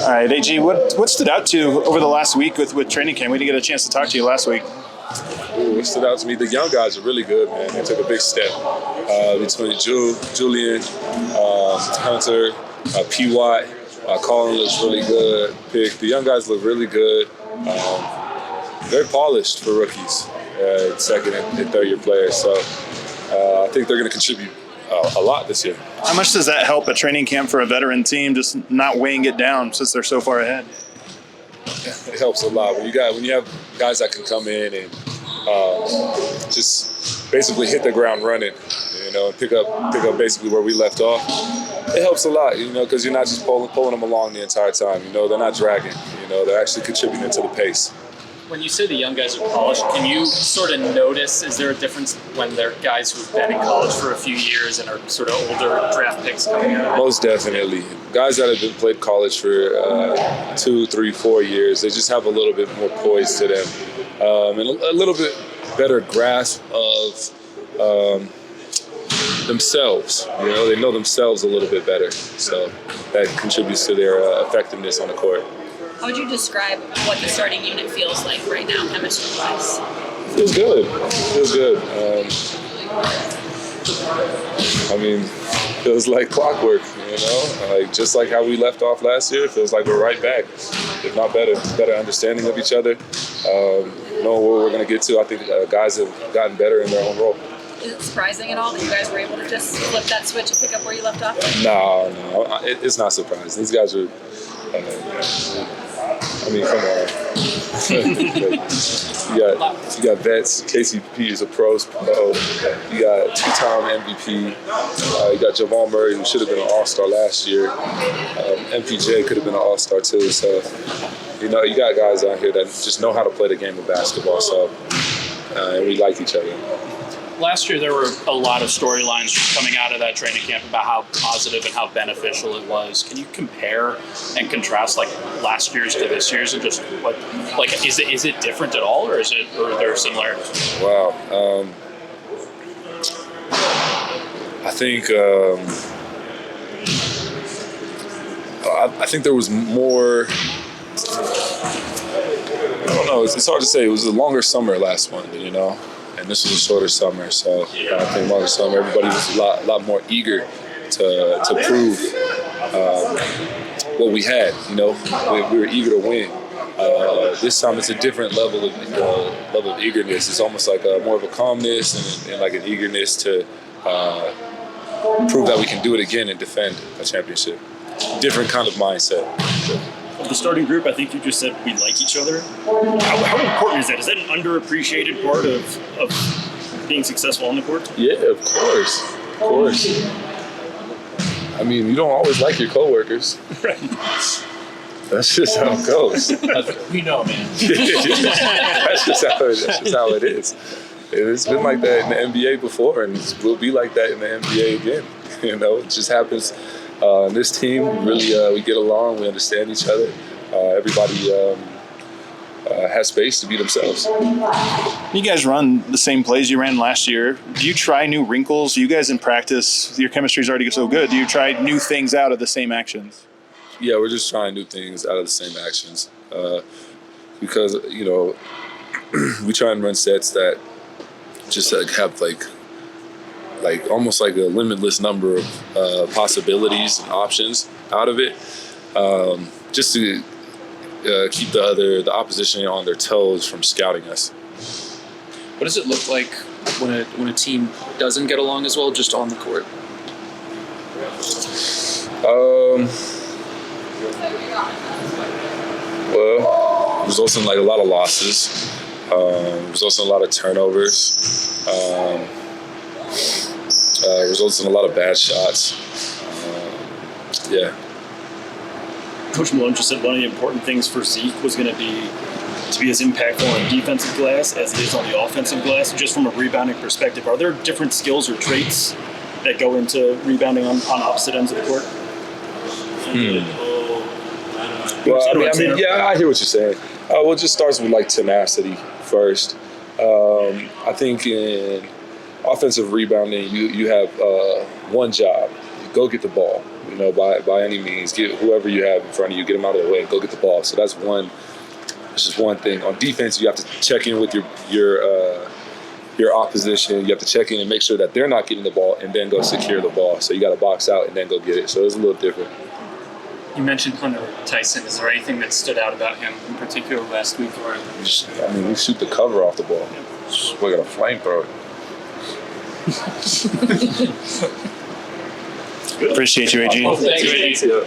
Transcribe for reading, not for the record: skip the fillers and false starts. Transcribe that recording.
All right, AG, what stood out to you over the last week with training camp? We didn't get a chance to talk to you last week. What stood out to me, the young guys are really good, man. They took a big step between Julian, Hunter, P. Watt. Colin looks really good. The young guys look really good. Very polished for rookies, second and third year players. So I think they're going to contribute a lot this year. How much does that help at training camp for a veteran team, just not weighing it down since they're so far ahead? It helps a lot when you have guys that can come in and just basically hit the ground running, and pick up basically where we left off. It helps a lot, because you're not just pulling them along the entire time. They're not dragging. They're actually contributing to the pace. When you say the young guys are polished, can you sort of notice, is there a difference when they're guys who've been in college for a few years and are sort of older draft picks coming out of it? Most definitely. Guys that have played college for 2, 3, 4 years, they just have a little bit more poise to them and a little bit better grasp of themselves. They know themselves a little bit better, so that contributes to their effectiveness on the court. How would you describe what the starting unit feels like right now, chemistry-wise? Feels good. Feels like clockwork, just like how we left off last year. It feels like we're right back, if not better. Better understanding of each other, knowing where we're going to get to. I think guys have gotten better in their own role. Is it surprising at all that you guys were able to just flip that switch and pick up where you left off? No, it's not surprising. These guys are, come on. you got vets. KCP is a pro. You got two-time MVP. You got Jamal Murray, who should have been an all-star last year. MPJ could have been an all-star too. So, you got guys out here that just know how to play the game of basketball. So, and we like each other. Last year, there were a lot of storylines coming out of that training camp about how positive and how beneficial it was. Can you compare and contrast last year's to this year's, and just is it different at all, or there similarities? Wow, I think I think there was more. I don't know. It's hard to say. It was a longer summer last one, and this was a shorter summer, so I think longer summer, everybody was a lot more eager to prove what we had. We were eager to win. This time, it's a different level of eagerness. It's almost like more of a calmness and like an eagerness to prove that we can do it again and defend a championship. Different kind of mindset. Of the starting group, I think you just said we like each other. How important is that? Is that an underappreciated part of being successful on the court? Yeah, of course. You don't always like your coworkers. Right. That's just how it goes. We know, man. That's just how it is. It's been like that in the NBA before, and it will be like that in the NBA again. It just happens. This team, really, we get along, we understand each other. Everybody has space to be themselves. You guys run the same plays you ran last year. Do you try new wrinkles? You guys in practice, your chemistry's already so good. Do you try new things out of the same actions? Yeah, we're just trying new things out of the same actions. Because, we try and run sets that just have almost like a limitless number of possibilities and options out of it, just to keep the opposition on their toes from scouting us. What does it look like when a team doesn't get along as well, just on the court? Well, results in a lot of losses. Results in a lot of turnovers. Results in a lot of bad shots. Yeah. Coach Malone just said one of the important things for Zeke was going to be as impactful on the defensive glass as it is on the offensive glass. Just from a rebounding perspective, are there different skills or traits that go into rebounding on opposite ends of the court? Well, I hear what you're saying. Well, it just starts with tenacity first. I think in offensive rebounding, you have one job: go get the ball. You know, by any means, get whoever you have in front of you, get them out of the way and go get the ball. So that's one. That's just one thing. On defense, you have to check in with your opposition. You have to check in and make sure that they're not getting the ball, and then go secure the ball. So you got to box out and then go get it. So it's a little different. You mentioned Hunter Tyson. Is there anything that stood out about him in particular last week? Or I mean, we shoot the cover off the ball. We got a flamethrower. Appreciate you, AG. thank you.